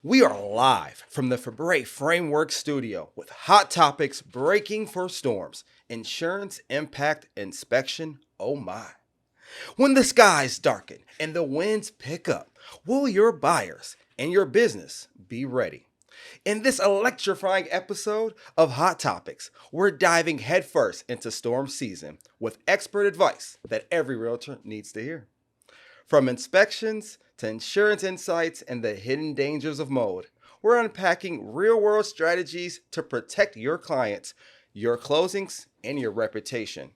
We are live from the Fabre Framework Studio with hot topics breaking for storms, insurance impact inspection. Oh my. When the skies darken and the winds pick up, will your buyers and your business be ready? In this electrifying episode of Hot Topics, we're diving headfirst into storm season with expert advice that every realtor needs to hear. From inspections to insurance insights and the hidden dangers of mold, we're unpacking real world strategies to protect your clients, your closings, and your reputation.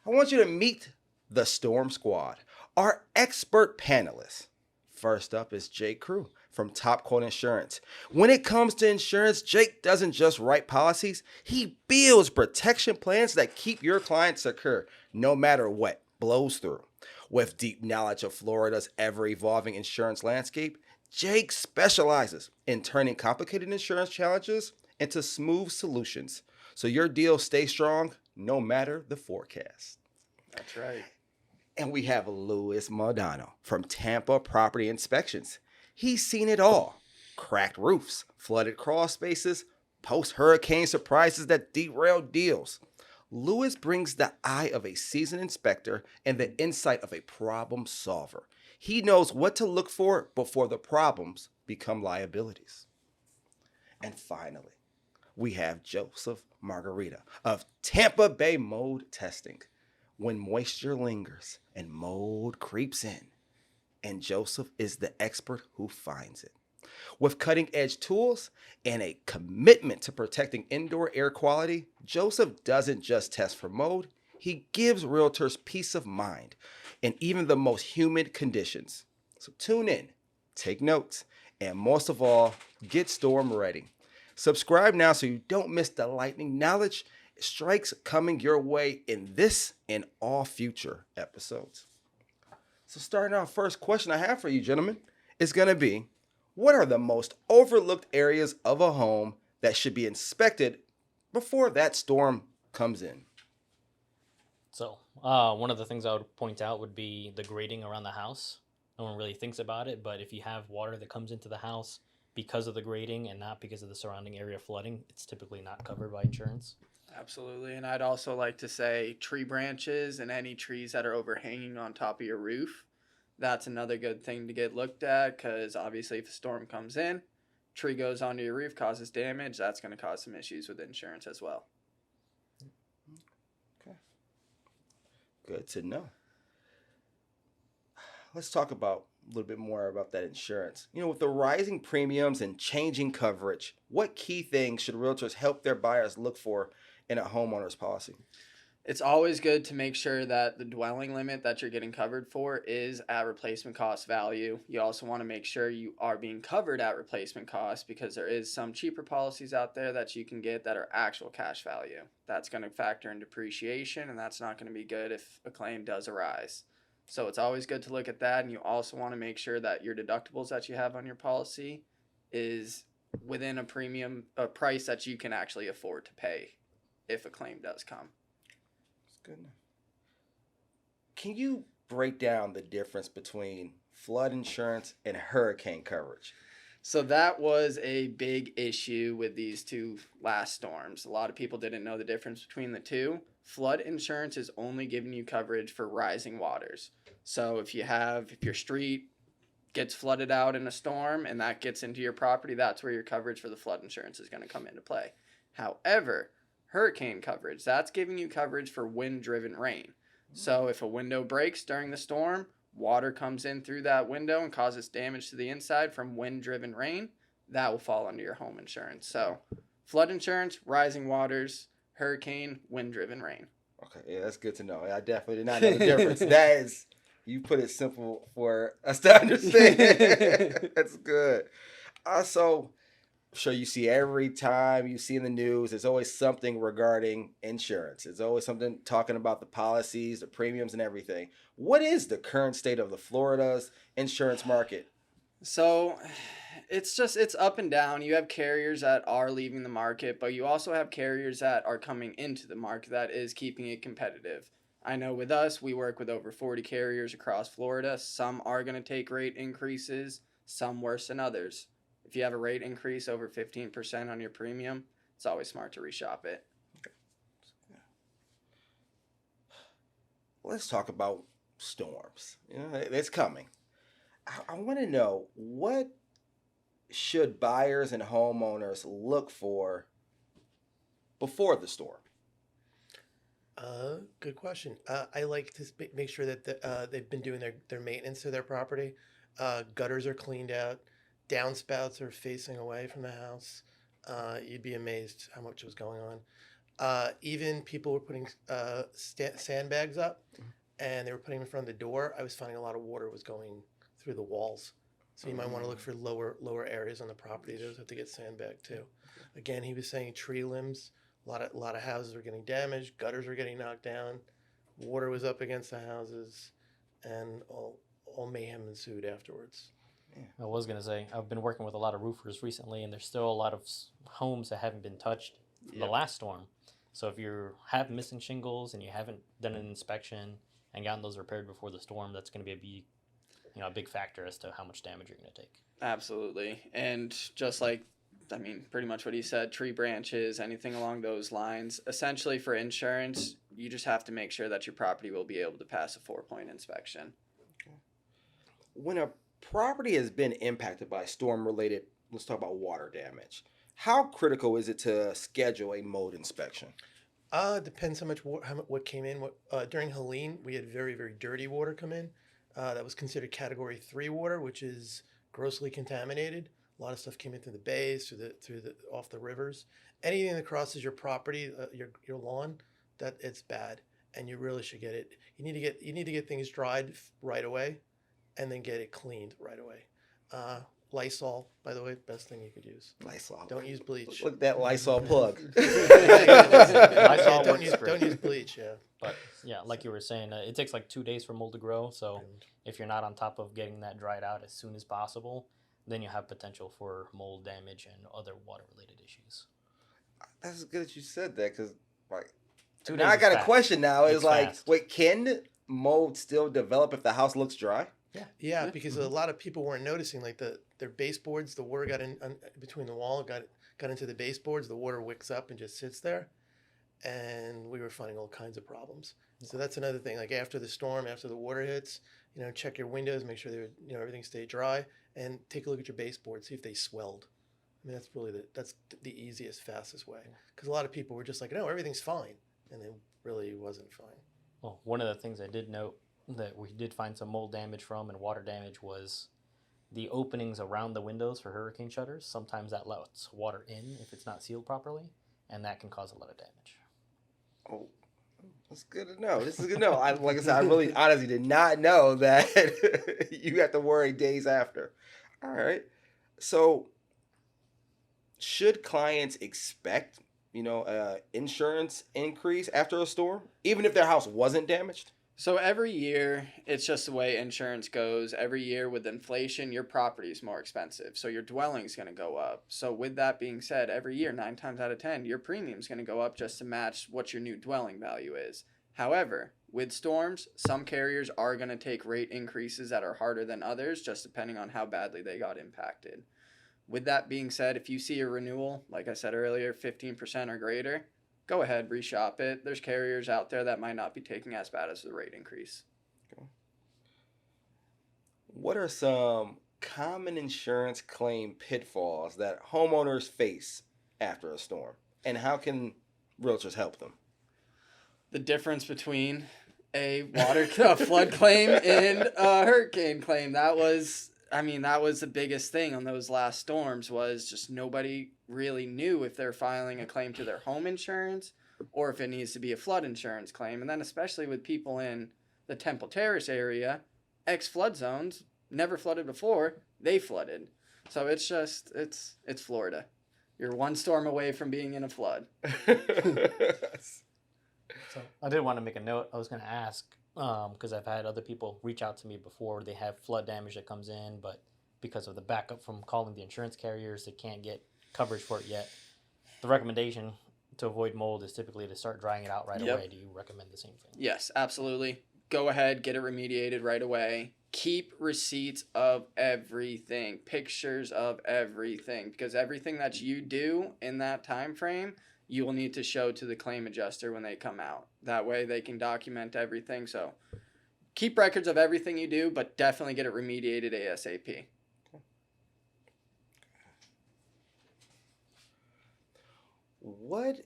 I want you to meet the Storm Squad, our expert panelists. First up is Jake Crew from Top Quote Insurance. When it comes to insurance, Jake doesn't just write policies, he builds protection plans that keep your clients secure no matter what blows through. With deep knowledge of Florida's ever evolving insurance landscape, Jake specializes in turning complicated insurance challenges into smooth solutions so your deals stay strong no matter the forecast. That's right. And we have Louis Modano from Tampa Property Inspections. He's seen it all: cracked roofs, flooded crawl spaces, post hurricane surprises that derail deals. Louis brings the eye of a seasoned inspector and the insight of a problem solver. He knows what to look for before the problems become liabilities. And finally, we have Joseph Margarita of Tampa Bay Mold Testing. When moisture lingers and mold creeps in, and Joseph is the expert who finds it. With cutting edge tools and a commitment to protecting indoor air quality, Joseph doesn't just test for mold, he gives realtors peace of mind in even the most humid conditions. So tune in, take notes, and most of all, get storm ready. Subscribe now so you don't miss the lightning knowledge strikes coming your way in this and all future episodes. So starting out, first question I have for you, gentlemen, is going to be, what are the most overlooked areas of a home that should be inspected before that storm comes in? So, one of the things I would point out would be the grading around the house. No one really thinks about it, but if you have water that comes into the house because of the grading and not because of the surrounding area flooding, it's typically not covered by insurance. Absolutely. And I'd also like to say tree branches and any trees that are overhanging on top of your roof. That's another good thing to get looked at because obviously if a storm comes in, tree goes onto your roof, causes damage, that's going to cause some issues with insurance as well. Okay. Good to know. Let's talk about a little bit more about that insurance. With the rising premiums and changing coverage, what key things should realtors help their buyers look for in a homeowner's policy? It's always good to make sure that the dwelling limit that you're getting covered for is at replacement cost value. You also want to make sure you are being covered at replacement cost because there is some cheaper policies out there that you can get that are actual cash value. That's going to factor in depreciation, and that's not going to be good if a claim does arise. So it's always good to look at that, and you also want to make sure that your deductibles that you have on your policy is within a price that you can actually afford to pay if a claim does come. Good enough. Can you break down the difference between flood insurance and hurricane coverage? So that was a big issue with these two last storms. A lot of people didn't know the difference between the two. Flood insurance is only giving you coverage for rising waters. So if your street gets flooded out in a storm and that gets into your property, that's where your coverage for the flood insurance is going to come into play. However, hurricane coverage, that's giving you coverage for wind-driven rain. So if a window breaks during the storm, water comes in through that window and causes damage to the inside from wind-driven rain, that will fall under your home insurance. So flood insurance, rising waters, hurricane, wind-driven rain. Okay, yeah, that's good to know. I definitely did not know the difference. That is, you put it simple for us to understand. That's good. So, I'm sure you see every time you see in the news, there's always something regarding insurance. It's always something talking about the policies, the premiums, and everything. What is the current state of the Florida's insurance market? So it's up and down. You have carriers that are leaving the market, but you also have carriers that are coming into the market that is keeping it competitive. I know with us, we work with over 40 carriers across Florida. Some are going to take rate increases, some worse than others. If you have a rate increase over 15% on your premium, it's always smart to reshop it. Let's talk about storms. It's coming. I want to know, what should buyers and homeowners look for before the storm? Good question. I like to make sure that they've been doing their maintenance to their property. Gutters are cleaned out. Downspouts are facing away from the house. You'd be amazed how much was going on. Even people were putting sandbags up, and they were putting them in front of the door. I was finding a lot of water was going through the walls. So you might want to look for lower areas on the property. Those have to get sandbagged too. Again, he was saying tree limbs. A lot of houses were getting damaged. Gutters were getting knocked down. Water was up against the houses, and all mayhem ensued afterwards. I was going to say, I've been working with a lot of roofers recently, and there's still a lot of homes that haven't been touched from the last storm. So if you have missing shingles and you haven't done an inspection and gotten those repaired before the storm, that's going to be a big factor as to how much damage you're going to take. Absolutely. And just like, pretty much what he said, tree branches, anything along those lines. Essentially, for insurance, you just have to make sure that your property will be able to pass a 4-point inspection. When a property has been impacted by storm-related, let's talk about water damage, how critical is it to schedule a mold inspection? Depends how much what came in. During Helene, we had very, very dirty water come in. That was considered Category 3 water, which is grossly contaminated. A lot of stuff came in through the bays, off the rivers. Anything that crosses your property, your lawn, that it's bad, and you really should get it. You need to get things dried right away, and then get it cleaned right away. Lysol, by the way, best thing you could use. Lysol. Don't use bleach. Look at that Lysol plug. Lysol don't works use bleach. Yeah. But yeah, like you were saying, it takes like 2 days for mold to grow. So if you're not on top of getting that dried out as soon as possible, then you have potential for mold damage and other water-related issues. That's good that you said that, because like, 2 now days I got is a fast. question now. It's Is like, fast. wait, can mold still develop if the house looks dry? Yeah, because a lot of people weren't noticing, like their baseboards, the water got in between the wall, got into the baseboards, the water wicks up and just sits there, and we were finding all kinds of problems. So that's another thing. Like after the storm, after the water hits, check your windows, make sure everything stayed dry, and take a look at your baseboards, see if they swelled. That's really the easiest, fastest way. Because a lot of people were just like, no, everything's fine, and it really wasn't fine. Well, one of the things I did note that we did find some mold damage from and water damage was the openings around the windows for hurricane shutters. Sometimes that lets water in if it's not sealed properly, and that can cause a lot of damage. Oh, that's good to know. This is good to know. Like I said, I really honestly did not know that you have to worry days after. All right. So should clients expect, insurance increase after a storm, even if their house wasn't damaged? So every year, it's just the way insurance goes. Every year with inflation, your property is more expensive. So your dwelling's going to go up. So with that being said, every year, 9 times out of 10, your premium's going to go up just to match what your new dwelling value is. However, with storms, some carriers are going to take rate increases that are harder than others, just depending on how badly they got impacted. With that being said, if you see a renewal, like I said earlier, 15% or greater, go ahead, reshop it. There's carriers out there that might not be taking as bad as the rate increase. Okay. What are some common insurance claim pitfalls that homeowners face after a storm, and how can realtors help them? The difference between a flood claim and a hurricane claim, that was the biggest thing on those last storms, was just nobody really knew if they're filing a claim to their home insurance or if it needs to be a flood insurance claim. And then especially with people in the Temple Terrace area, ex-flood zones, never flooded before, they flooded. So it's Florida. You're one storm away from being in a flood. So I did want to make a note. I was going to ask, because I've had other people reach out to me before. They have flood damage that comes in, but because of the backup from calling the insurance carriers, they can't get coverage for it yet. The recommendation to avoid mold is typically to start drying it out right away. Do you recommend the same thing? Yes, absolutely. go ahead, get it remediated right away. Keep receipts of everything, pictures of everything, because everything that you do in that time frame, you will need to show to the claim adjuster when they come out. That way they can document everything. So keep records of everything you do, but definitely get it remediated ASAP. What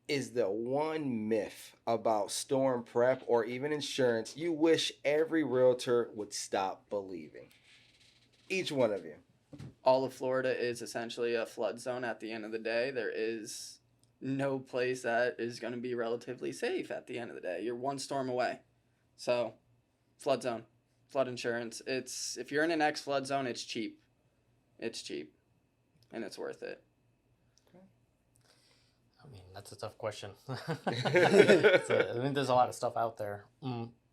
is the one myth about storm prep or even insurance you wish every realtor would stop believing? Each one of you. All of Florida is essentially a flood zone at the end of the day. There is no place that is going to be relatively safe at the end of the day. You're one storm away. So, flood zone, flood insurance. If you're in an X flood zone, it's cheap. It's cheap and it's worth it. I mean, that's a tough question. I mean, there's a lot of stuff out there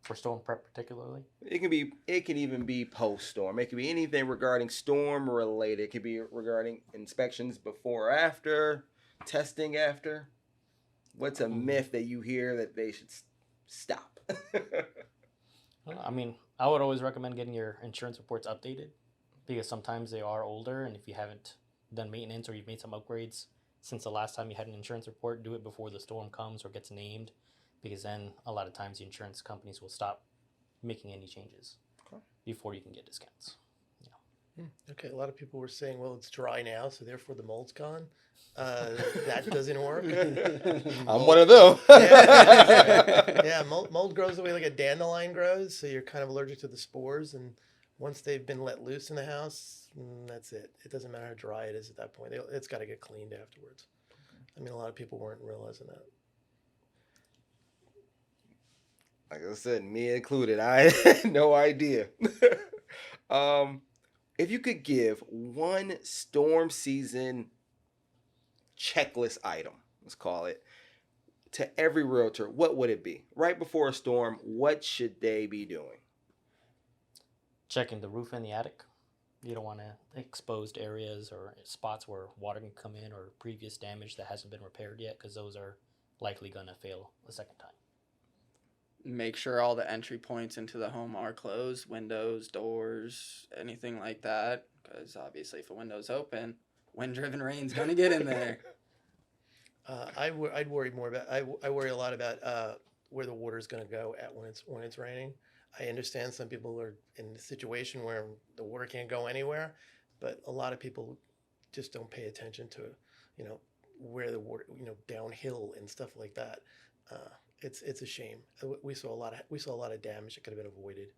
for storm prep, particularly. It can even be post storm. It can be anything regarding storm related. It could be regarding inspections before or after, testing after. What's a myth that you hear that they should stop? Well, I mean, I would always recommend getting your insurance reports updated because sometimes they are older, and if you haven't done maintenance or you've made some upgrades since the last time you had an insurance report, do it before the storm comes or gets named, because then a lot of times the insurance companies will stop making any changes before you can get discounts. Okay, a lot of people were saying, well, it's dry now, so therefore the mold's gone. That doesn't work. I'm one of them. Yeah, mold grows the way like a dandelion grows, so you're kind of allergic to the spores, and once they've been let loose in the house, that's it. It doesn't matter how dry it is at that point. It's got to get cleaned afterwards. I mean, a lot of people weren't realizing that. Like I said, me included, I had no idea. If you could give one storm season checklist item, let's call it, to every realtor, what would it be? Right before a storm, what should they be doing? Checking the roof and the attic. You don't want to exposed areas or spots where water can come in or previous damage that hasn't been repaired yet, because those are likely going to fail a second time. Make sure all the entry points into the home are closed, windows, doors, anything like that, because obviously if a window's open, wind-driven rain's going to get in there. I'd worry more about. I worry a lot about where the water's going to go when it's raining. I understand some people are in a situation where the water can't go anywhere, but a lot of people just don't pay attention to, where the water, downhill and stuff like that. It's a shame. We saw a lot of damage that could have been avoided.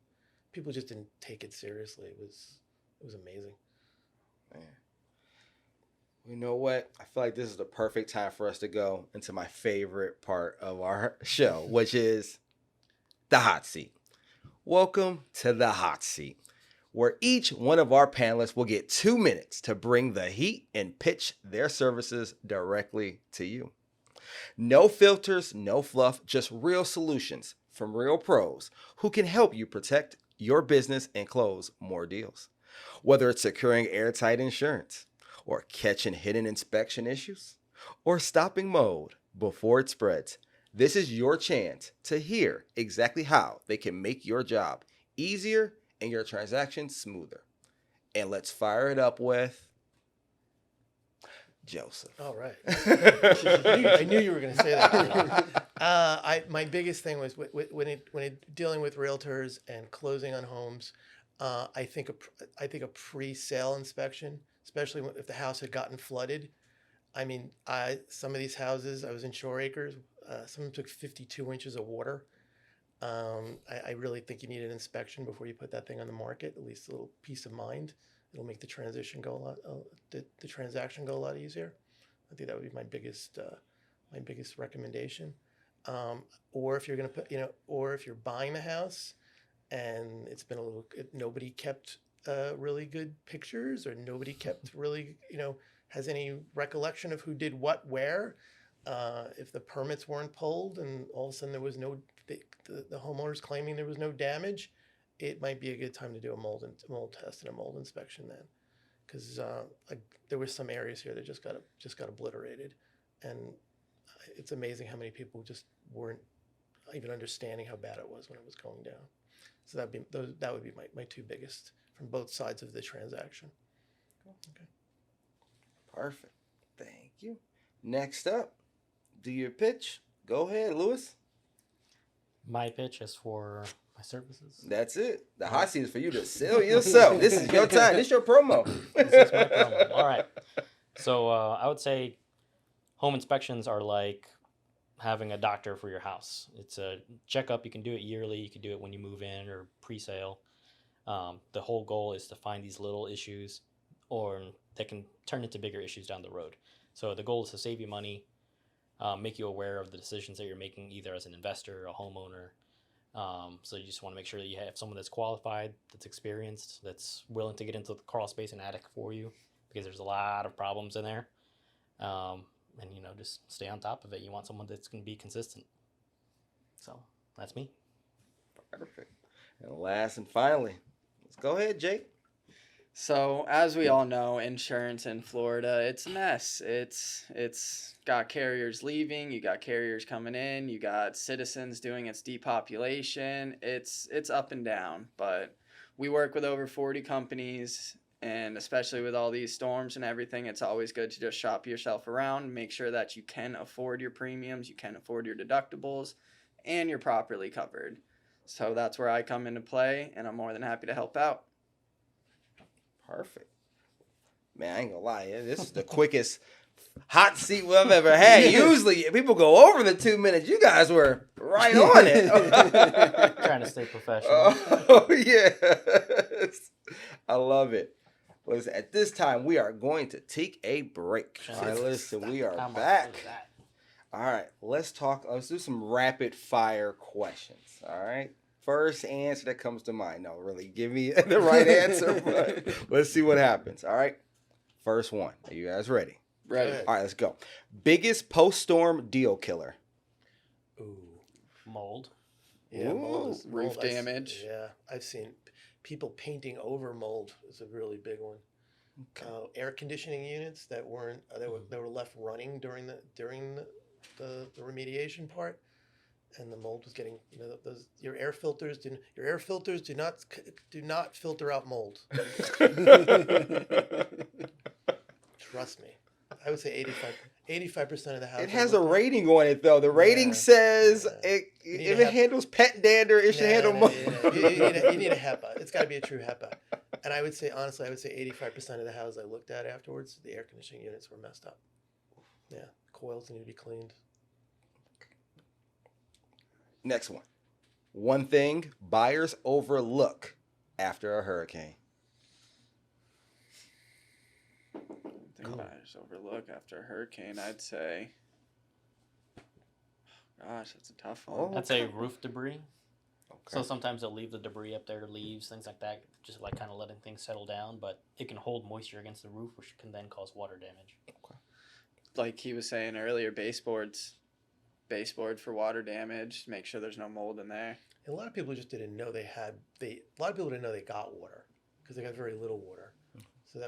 People just didn't take it seriously. It was amazing. Man. You know what? I feel like this is the perfect time for us to go into my favorite part of our show, which is the hot seat. Welcome to the hot seat, where each one of our panelists will get 2 minutes to bring the heat and pitch their services directly to you. No filters, no fluff, just real solutions from real pros who can help you protect your business and close more deals. Whether it's securing airtight insurance, or catching hidden inspection issues, or stopping mold before it spreads, this is your chance to hear exactly how they can make your job easier and your transactions smoother. And let's fire it up with Joseph. All right. I knew you were going to say that. My biggest thing was when dealing with realtors and closing on homes, I think a pre-sale inspection, especially if the house had gotten flooded. I mean, some of these houses, I was in Shore Acres, some of them took 52 inches of water. I really think you need an inspection before you put that thing on the market, at least a little peace of mind. It'll make the transaction go a lot easier. I think that would be my biggest recommendation. Or if you're or if you're buying the house and it's been nobody kept really good pictures, or nobody kept really, has any recollection of who did what where. If the permits weren't pulled and all of a sudden there was the homeowners claiming there was no damage, it might be a good time to do a mold test and a mold inspection then, because there were some areas here that just got obliterated, and it's amazing how many people just weren't even understanding how bad it was when it was going down. So that would be my two biggest from both sides of the transaction. Okay. Perfect. Thank you. Next up, do your pitch. Go ahead, Lewis. My pitch is for my services. That's it. The hot seat is for you to sell yourself. This is your time. This is your promo. This is my promo. All right. So I would say home inspections are like having a doctor for your house. It's a checkup. You can do it yearly. You can do it when you move in or pre-sale. The whole goal is to find these little issues or that can turn into bigger issues down the road. So the goal is to save you money, make you aware of the decisions that you're making either as an investor or a homeowner. So you just want to make sure that you have someone that's qualified, that's experienced, that's willing to get into the crawl space and attic for you because there's a lot of problems in there. And, just stay on top of it. You want someone that's going to be consistent. So that's me. Perfect. And last and finally, let's go ahead, Jake. So, as we all know, insurance in Florida, it's a mess. It's got carriers leaving, you got carriers coming in, you got citizens doing its depopulation. It's up and down, but we work with over 40 companies, and especially with all these storms and everything, it's always good to just shop yourself around, make sure that you can afford your premiums, you can afford your deductibles, and you're properly covered. So that's where I come into play, and I'm more than happy to help out. Perfect. Man, I ain't gonna lie. This is the quickest hot seat we've ever had. Usually people go over the 2 minutes. You guys were right on it. Trying to stay professional. Oh, yes. I love it. Listen, at this time, we are going to take a break. All right, listen, we are back. All right, let's do some rapid fire questions. All right. First answer that comes to mind. No, really, give me the right answer, but let's see what happens. All right. First one. Are you guys ready? Ready. All right, let's go. Biggest post-storm deal killer. Ooh. Mold. Yeah, mold Roof damage. I've seen people painting over mold is a really big one. Okay. Air conditioning units that weren't they were left running during the remediation part, and the mold was getting your air filters do not filter out mold. Trust me. I would say 85% of the houses. It has a rating on it, though. The rating says if it handles pet dander, it should handle mold. You need a HEPA. It's got to be a true HEPA. And I would say, honestly, 85% of the houses I looked at afterwards, the air conditioning units were messed up. Yeah, coils need to be cleaned. Next one. One thing buyers overlook after a hurricane. Buyers overlook after a hurricane, I'd say. Gosh, that's a tough one. I'd say roof debris. Okay. So sometimes they'll leave the debris up there, leaves, things like that, just like kind of letting things settle down, but it can hold moisture against the roof, which can then cause water damage. Okay. Like he was saying earlier, baseboards for water damage. Make sure there's no mold in there. And a lot of people just didn't know a lot of people didn't know they got water because they got very little water. So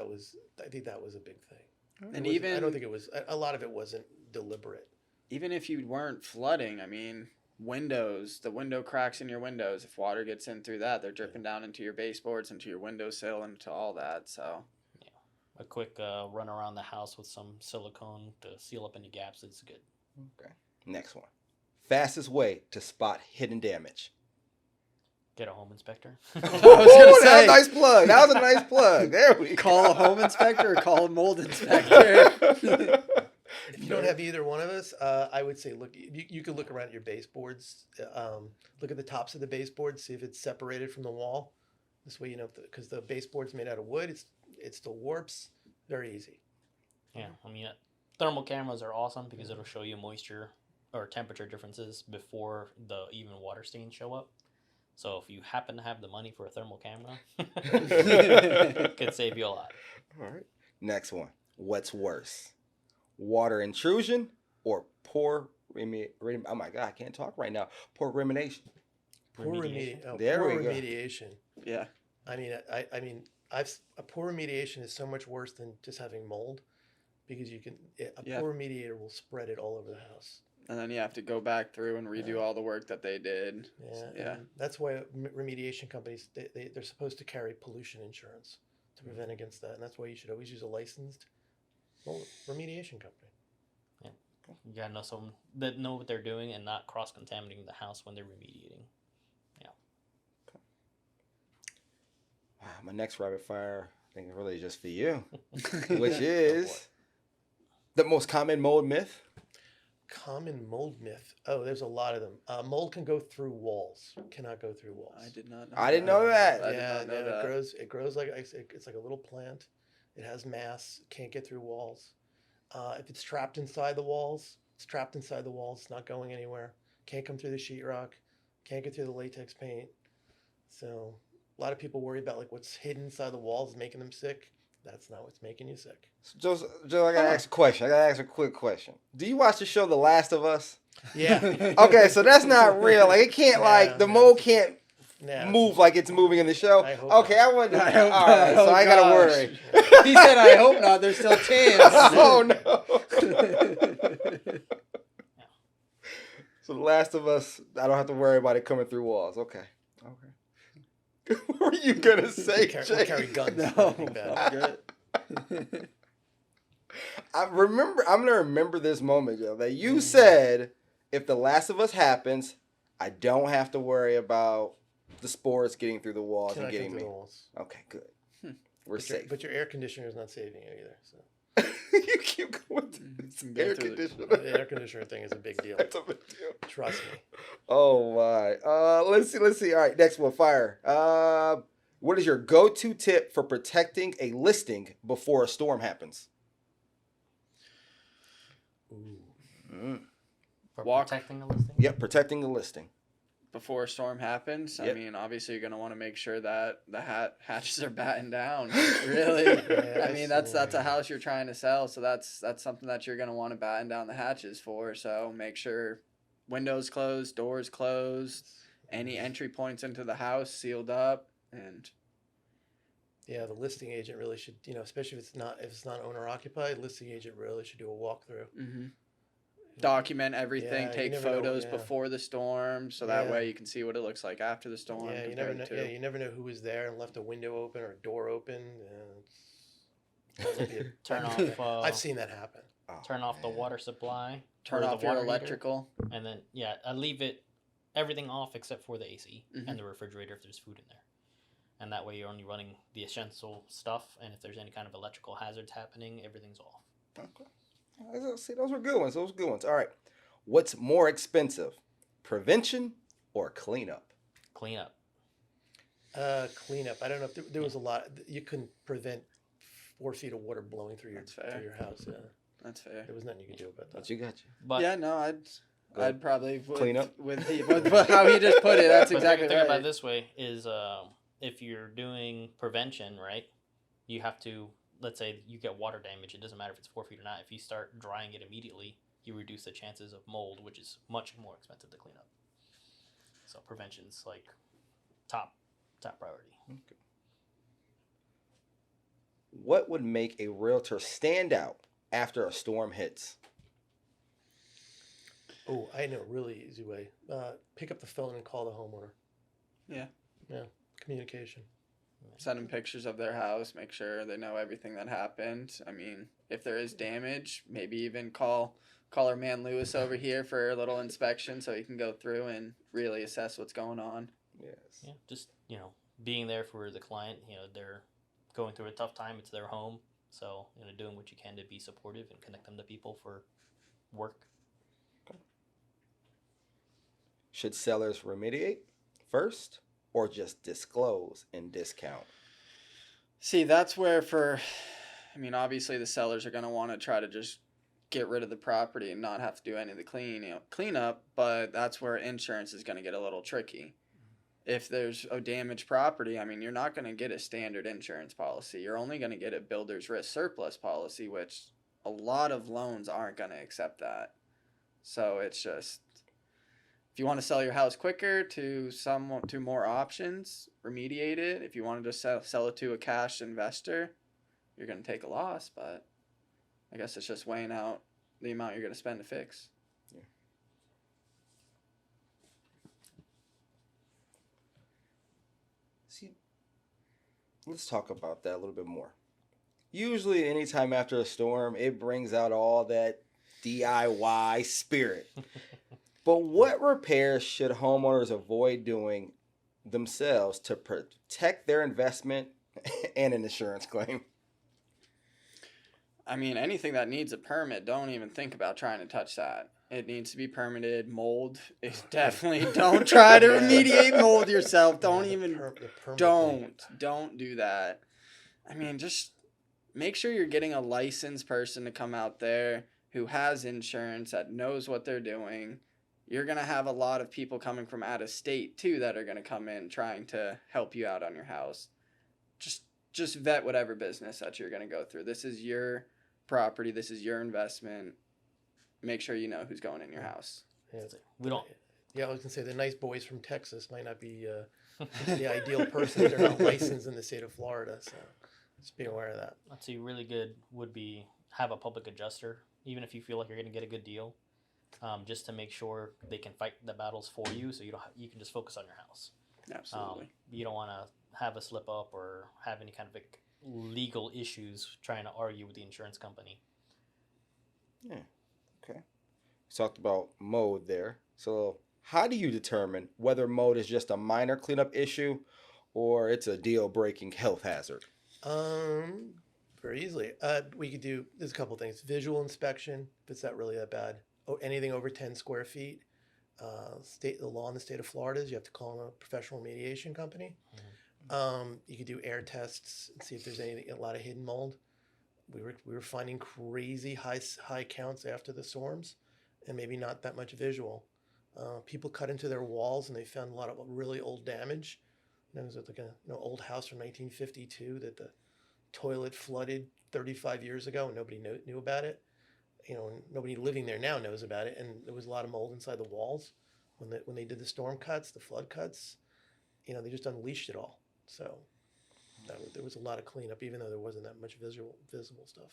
I think that was a big thing. And I don't think it was, a lot of it wasn't deliberate. Even if you weren't flooding, I mean, the window cracks in your windows, if water gets in through that, they're dripping down into your baseboards, into your windowsill, into all that. So a quick run around the house with some silicone to seal up any gaps is good. Okay. Next one. Fastest way to spot hidden damage. Get a home inspector. That was a nice plug. That was a nice plug. There we go. Call a home inspector or call a mold inspector. If you don't have either one of us, I would say look. You could look around at your baseboards. Look at the tops of the baseboards, see if it's separated from the wall. This way, because the baseboard's made out of wood, it still warps. Very easy. Yeah, I mean, thermal cameras are awesome because it'll show you moisture or temperature differences before the even water stains show up. So if you happen to have the money for a thermal camera, it could save you a lot. All right. Next one. What's worse? Water intrusion or poor oh my God, I can't talk right now. Poor remediation. Poor remediation. There we go. Remediation. Yeah. I mean, a poor remediation is so much worse than just having mold, because poor remediator will spread it all over the house. And then you have to go back through and redo all the work that they did. Yeah, So, yeah. and that's why remediation companies they're supposed to carry pollution insurance to prevent against that, and that's why you should always use a licensed remediation company. Yeah, you gotta know someone that know what they're doing and not cross contaminating the house when they're remediating. My next rapid fire, I think, is really just for you, which is the most common mold myth. Common mold myth. Oh, there's a lot of them. Mold can go through walls. Cannot go through walls. I did not know. I didn't know that. I did not know that. It grows like it's like a little plant. It has mass. Can't get through walls. If it's trapped inside the walls, it's trapped inside the walls. It's not going anywhere. Can't come through the sheetrock. Can't get through the latex paint. So a lot of people worry about like what's hidden inside the walls is making them sick. That's not what's making you sick. Joe, I gotta ask a question. I gotta ask a quick question. Do you watch the show The Last of Us? Yeah. Okay, so that's not real. Like it can't, like the mold can't move like it's moving in the show. I hope Okay, not. I wouldn't. I hope All not. right, so Oh, I gotta gosh. worry. He said, "I hope not." There's still a chance. Oh no. So The Last of Us, I don't have to worry about it coming through walls. Okay. What were you gonna say, We'll Jay? carry guns. No, Nothing bad. I'm good. I'm gonna remember this moment, Joe. That you said, if The Last of Us happens, I don't have to worry about the spores getting through the walls Cannot and get getting through me. the walls. Okay, good. We're But safe. but your air conditioner is not saving you either. So You keep going to this Go air through the- conditioner. the air conditioner thing is a big deal. That's a big deal. Trust me. Oh my. Let's see. All right, next one. Fire. What is your go-to tip for protecting a listing before a storm happens? For Walk. protecting the listing. Yep, protecting the listing. Before a storm happens, I Yep. mean, obviously you're gonna want to make sure that the hatches are battened down. Really, Yeah, I mean that's a house you're trying to sell, so that's something that you're gonna want to batten down the hatches for. So make sure windows closed, doors closed, any entry points into the house sealed up, and Yeah, the listing agent really should, especially if it's not owner occupied, listing agent really should do a walkthrough. document everything. Yeah, you take never know, photos yeah. before the storm, so that Yeah. way you can see what it looks like after the storm. Yeah, you never know. compared to- Yeah, you never know who was there and left a window open or a door open. That would be a- Turn that'd be off. bad. I've seen that happen. Oh, Turn off the man. water supply. turn or the off your water heater, electrical. and then I leave everything off except for the AC Mhm. and the refrigerator if there's food in there. And that way you're only running the essential stuff, and if there's any kind of electrical hazards happening, everything's off. Okay. See, those were good ones. All right. What's more expensive, prevention or cleanup? Clean up. Cleanup. I don't know if there was a lot. You couldn't prevent 4 feet of water blowing through That's fair. your house. Yeah, That's fair. there was nothing you could do about that. But you got you. But Yeah, no, I'd probably Clean up? with how he just put it. That's but exactly think right. about it this way: is if you're doing prevention, right? You have to, let's say you get water damage. It doesn't matter if it's 4 feet or not. If you start drying it immediately, you reduce the chances of mold, which is much more expensive to clean up. So prevention's like top priority. Okay. What would make a realtor stand out after a storm hits? Oh, I know a really easy way. Pick up the phone and call the homeowner. Yeah. Yeah, communication. Send them pictures of their house. Make sure they know everything that happened. I mean, if there is damage, maybe even call our man Lewis over here for a little inspection so he can go through and really assess what's going on. Yes. Yeah, just being there for the client. They're going through a tough time. It's their home, so doing what you can to be supportive and connect them to people for work. Should sellers remediate first or just disclose and discount? See, that's where obviously the sellers are going to want to try to just get rid of the property and not have to do any of the cleanup, but that's where insurance is going to get a little tricky. If there's a damaged property, you're not going to get a standard insurance policy. You're only going to get a builder's risk surplus policy, which a lot of loans aren't going to accept that. So it's just, if you want to sell your house quicker to more options, remediate it. If you want to just sell it to a cash investor, you're going to take a loss, but I guess it's just weighing out the amount you're going to spend to fix. Let's talk about that a little bit more. Usually, anytime after a storm, it brings out all that DIY spirit. But what repairs should homeowners avoid doing themselves to protect their investment and an insurance claim? I mean, anything that needs a permit, don't even think about trying to touch that. It needs to be permitted. Mold is definitely, don't try to remediate mold yourself. Don't even, don't do that. I mean, just make sure you're getting a licensed person to come out there who has insurance, that knows what they're doing. You're going to have a lot of people coming from out of state too that are going to come in trying to help you out on your house. Just vet whatever business that you're going to go through. This is your property. This is your investment. Make sure you know who's going in your house. Yeah, We don't. yeah, I was gonna say the nice boys from Texas might not be the ideal person. They're not licensed in the state of Florida, so just be aware of that. I'd say really good would be have a public adjuster, even if you feel like you're going to get a good deal, just to make sure they can fight the battles for you, so you can just focus on your house. Absolutely. You don't want to have a slip up or have any kind of like legal issues trying to argue with the insurance company. Yeah. Okay. We talked about mold there. So, how do you determine whether mold is just a minor cleanup issue or it's a deal-breaking health hazard? Very easily. We could do, there's a couple things. Visual inspection, if it's not really that bad. Oh, anything over 10 square feet. The law in the state of Florida is you have to call a professional remediation company. You could do air tests and see if there's a lot of hidden mold. We were finding crazy high counts after the storms, and maybe not that much visual. People cut into their walls and they found a lot of really old damage. There was like a old house from 1952 that the toilet flooded 35 years ago and nobody knew about it. Nobody living there now knows about it, and there was a lot of mold inside the walls when they did the storm cuts, the flood cuts. They just unleashed it all. So there was a lot of cleanup, even though there wasn't that much visible stuff.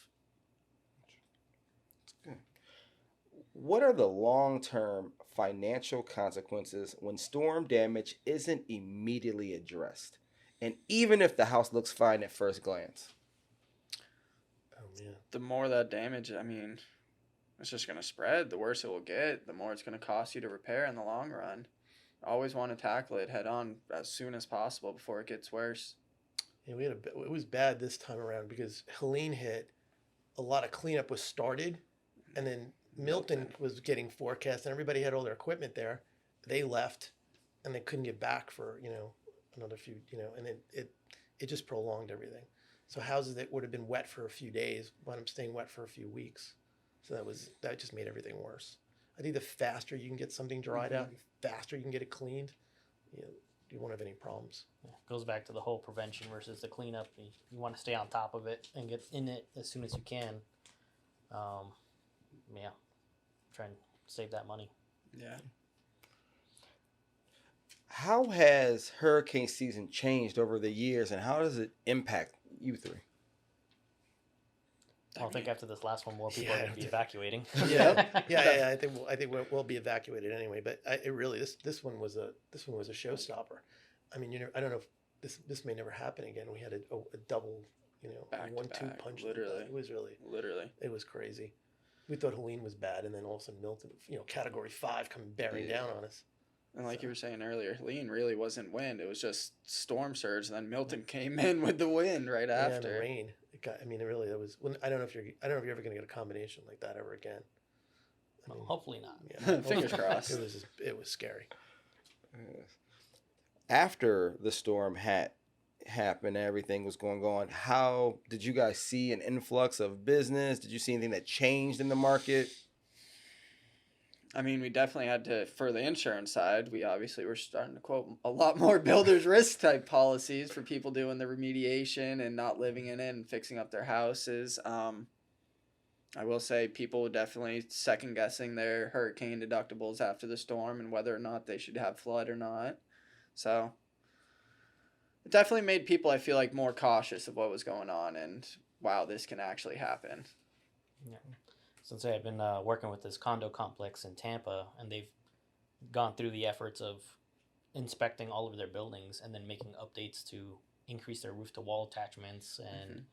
That's good. What are the long-term financial consequences when storm damage isn't immediately addressed? And even if the house looks fine at first glance? Oh, man. The more that damage, I mean, it's just going to spread. The worse it will get, the more it's going to cost you to repair in the long run. Always want to tackle it head on as soon as possible before it gets worse. Yeah, it was bad this time around because Helene hit. A lot of cleanup was started, and then Milton was getting forecast, and everybody had all their equipment there. They left, and they couldn't get back for another few and then it just prolonged everything. So houses that would have been wet for a few days wound up staying wet for a few weeks. So that just made everything worse. I think the faster you can get something dried out, the faster you can get it cleaned, you won't have any problems. Yeah, goes back to the whole prevention versus the cleanup. You want to stay on top of it and get in it as soon as you can. Try and save that money. Yeah. How has hurricane season changed over the years, and how does it impact you three? I don't think after this last one, more people are going to be evacuating. Yeah. I think we'll be evacuated anyway. But this one was a showstopper. I mean, I don't know if this may never happen again. We had a double, Back to 1-2 back, punch. literally. It was Literally. it was crazy. We thought Helene was bad, and then all of a sudden Milton, Category 5 coming bearing down on us. And like you were saying earlier, Helene really wasn't wind. It was just storm surge. And then Milton came in with the wind right after. Yeah, and the rain. It was. I don't know if you're ever going to get a combination like that ever again. Well, hopefully not. Yeah, Fingers crossed. It was scary. After the storm happened, everything was going on. How did you guys see an influx of business? Did you see anything that changed in the market? I mean, we definitely had to, for the insurance side, we obviously were starting to quote a lot more builder's risk type policies for people doing the remediation and not living in it and fixing up their houses. I will say people were definitely second guessing their hurricane deductibles after the storm and whether or not they should have flood or not. So it definitely made people, I feel like, more cautious of what was going on and wow, this can actually happen. Yeah. Since I've been working with this condo complex in Tampa, and they've gone through the efforts of inspecting all of their buildings and then making updates to increase their roof to wall attachments and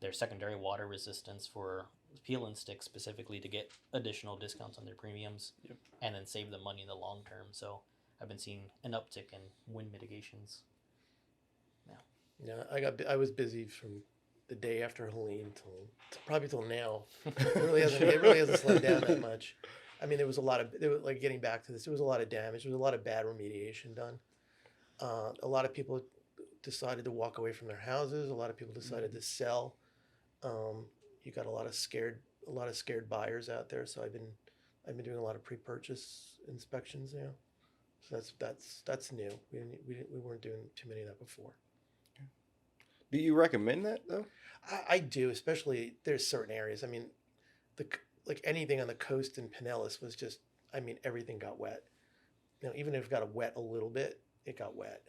their secondary water resistance for peel and stick specifically to get additional discounts on their premiums and then save them money in the long term. So I've been seeing an uptick in wind mitigations. Yeah, I was busy from the day after Helene probably till now. It really hasn't slowed down that much. I mean, there was like getting back to this, there was a lot of damage. There was a lot of bad remediation done. A lot of people decided to walk away from their houses. A lot of people decided to sell. You got a lot of scared buyers out there. So I've been doing a lot of pre-purchase inspections now. So that's new. We weren't doing too many of that before. Do you recommend that though? I do, especially there's certain areas. I mean, like anything on the coast in Panelists was just, I mean, everything got wet. You know, even if it got wet a little bit, it got wet.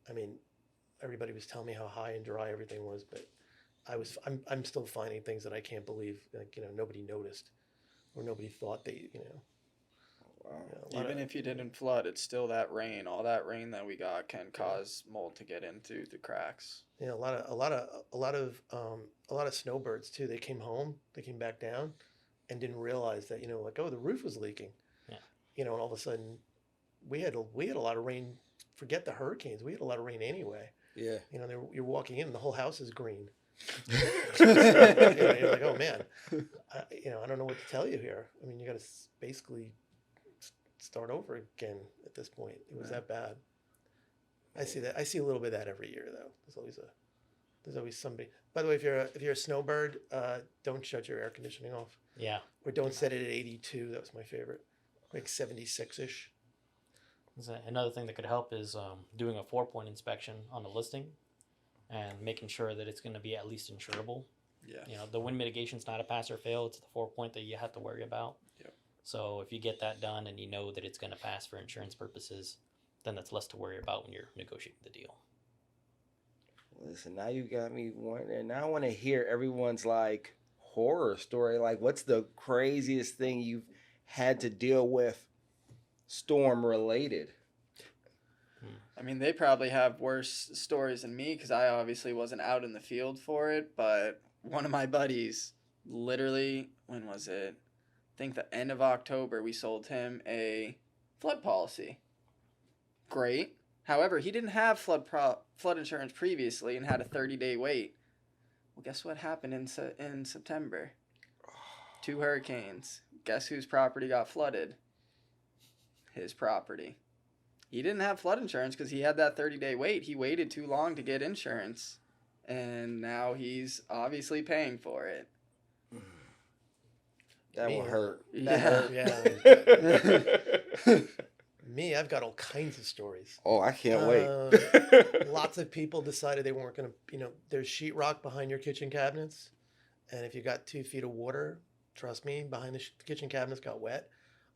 I mean, everybody was telling me how high and dry everything was, but I'm still finding things that I can't believe, like, you know, nobody noticed or nobody thought they, you know. Wow. Even if you didn't flood, it's still that rain. All that rain that we got can cause mold to get into the cracks. Yeah, a lot of snowbirds too. They came home, they came back down, and didn't realize that, you know, like, oh, the roof was leaking. Yeah. You know, and all of a sudden, we had a lot of rain. Forget the hurricanes. We had a lot of rain anyway. Yeah. You know, you're walking in, and the whole house is green. You know, you're like, oh man, I don't know what to tell you here. I mean, you got to basically start over again at this point. It was that bad. I see that. I see a little bit of that every year, though. There's always somebody. By the way, if you're a snowbird, don't shut your air conditioning off. Yeah. Or don't set it at 82. That was my favorite. Like 76-ish. Another thing that could help is doing a 4-point inspection on the listing and making sure that it's going to be at least insurable. Yeah. You know, the wind mitigation's not a pass or fail. It's the 4-point that you have to worry about. Yep. So if you get that done and you know that it's going to pass for insurance purposes, then that's less to worry about when you're negotiating the deal. Listen, now you got me wondering. Now I want to hear everyone's like horror story. Like, what's the craziest thing you've had to deal with storm related? I mean, they probably have worse stories than me because I obviously wasn't out in the field for it. But one of my buddies, literally, when was it? I think the end of October, we sold him a flood policy. Great. However, he didn't have flood insurance previously and had a 30-day wait. Well, guess what happened in September? 2 hurricanes. Guess whose property got flooded? His property. He didn't have flood insurance because he had that 30-day wait. He waited too long to get insurance, and now he's obviously paying for it. That will hurt. Yeah. Me, I've got all kinds of stories. Oh, I can't wait. Lots of people decided they weren't going to, you know, there's sheetrock behind your kitchen cabinets. And if you got 2 feet of water, trust me, behind the kitchen cabinets got wet.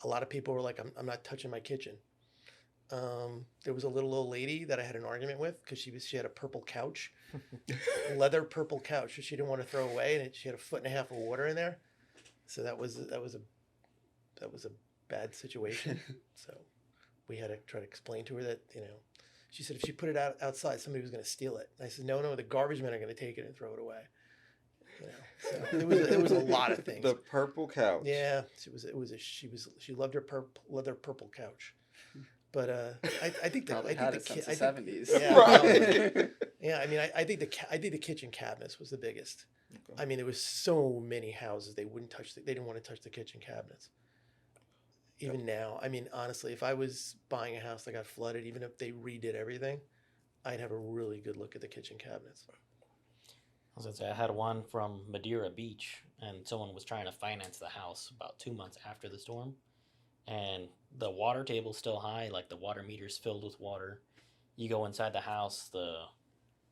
A lot of people were like, I'm not touching my kitchen. There was a little old lady that I had an argument with because she had a purple couch, leather purple couch, which she didn't want to throw away. And she had 1.5 feet of water in there. So that was a bad situation. So we had to try to explain to her that, you know, she said if she put it outside, somebody was going to steal it. And I said, no, the garbage men are going to take it and throw it away. You know, so there was a lot of things. The purple couch. Yeah, she loved her leather purple couch. But I think the Probably had it since the 70s. Yeah, Right. yeah. I mean, I think the kitchen cabinets was the biggest. Okay. I mean, there was so many houses they didn't want to touch the kitchen cabinets. Even now, I mean, honestly, if I was buying a house that got flooded, even if they redid everything, I'd have a really good look at the kitchen cabinets. I was gonna say, I had one from Madeira Beach, and someone was trying to finance the house about 2 months after the storm, and the water table's still high, like the water meter's filled with water. You go inside the house, the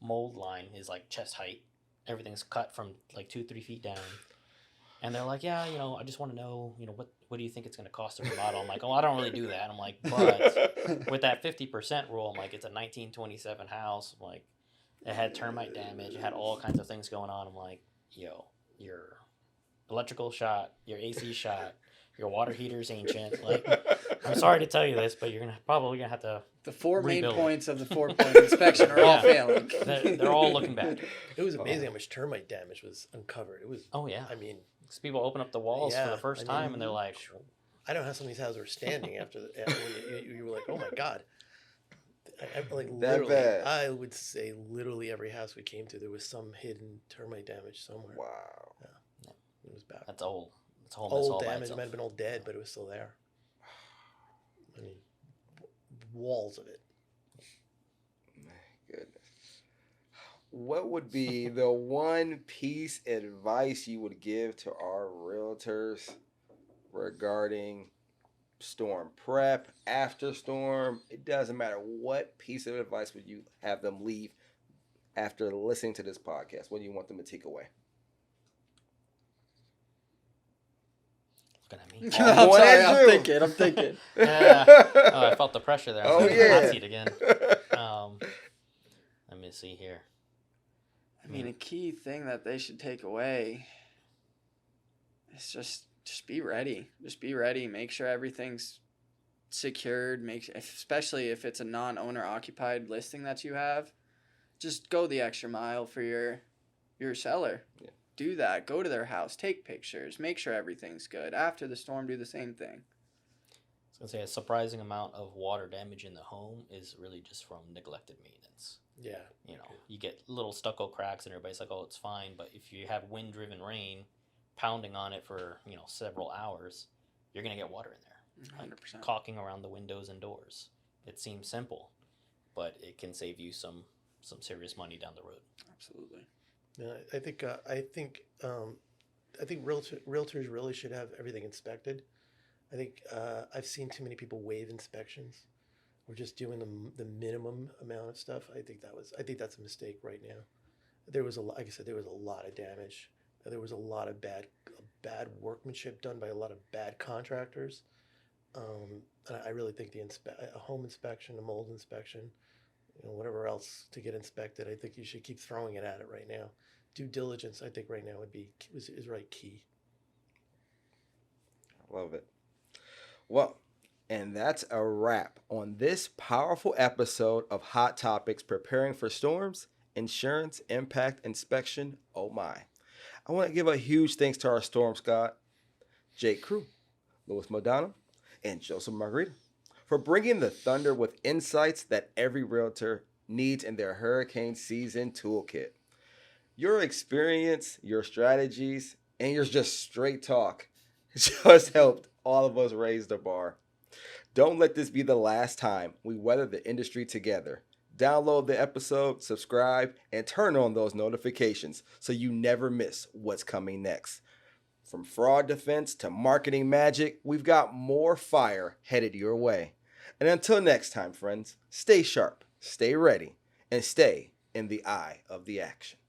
mold line is like chest height. Everything's cut from like 2-3 feet down. And they're like, yeah, you know, I just want to know, you know, what do you think it's going to cost to remodel? I'm like, oh, I don't really do that. I'm like, but with that 50% rule, I'm like, it's a 1927 house. I'm like, it had termite damage. It had all kinds of things going on. I'm like, yo, your electrical shot, your AC shot, Your water heater's ancient. Like, I'm sorry to tell you this, but you're probably gonna have to. The 4 main Rebuild it. points of the 4-point inspection are all Yeah. failing. They're all looking bad. It was amazing how much termite damage was uncovered. It was. Oh yeah. I mean, Because people open up the walls for yeah, the first I mean, time, and they're like, I don't know how some of these houses were standing after when you were like, oh my god. Like That literally, bad. I would say literally every house we came to, there was some hidden termite damage somewhere. Wow. It was bad. that's old. It's a whole mess all Old by damage, it itself. might have been old dead, but it was still there. I mean, walls of it. Goodness. What would be the one piece of advice you would give to our realtors regarding storm prep, after storm? It doesn't matter. What piece of advice would you have them leave after listening to this podcast? What do you want them to take away? Looking at me. I'm What sorry, did I'm you? thinking. Yeah. Oh, I felt the pressure there. I was Oh, in the hot yeah. seat again. Let me see here. I mean, a key thing that they should take away is just be ready. Just be ready. Make sure everything's secured. Especially if it's a non-owner occupied listing that you have, just go the extra mile for your seller. Yeah. Do that. Go to their house. Take pictures. Make sure everything's good. After the storm, do the same thing. I was gonna say a surprising amount of water damage in the home is really just from neglected maintenance. Yeah. You know, you get little stucco cracks, and everybody's like, "Oh, it's fine." But if you have wind-driven rain pounding on it for several hours, you're gonna get water in there. 100%. Caulking around the windows and doors. It seems simple, but it can save you some serious money down the road. Absolutely. Yeah, I think realtors really should have everything inspected. I think I've seen too many people waive inspections. We're just doing the minimum amount of stuff. I think that's a mistake right now. There was like I said, there was a lot of damage. There was a lot of bad workmanship done by a lot of bad contractors. And I really think a home inspection, a mold inspection, whatever else to get inspected, I think you should keep throwing it at it right now. Due diligence, I think right now is right key. Love it. Well, and that's a wrap on this powerful episode of Hot Topics: Preparing for Storms, Insurance, Impact, Inspection. Oh my. I want to give a huge thanks to our Storm Scott, Jake Crew, Louis Modano, and Joseph Margarita for bringing the thunder with insights that every realtor needs in their hurricane season toolkit. Your experience, your strategies, and your just straight talk just helped all of us raise the bar. Don't let this be the last time we weather the industry together. Download the episode, subscribe, and turn on those notifications so you never miss what's coming next. From fraud defense to marketing magic, we've got more fire headed your way. And until next time, friends, stay sharp, stay ready, and stay in the eye of the action.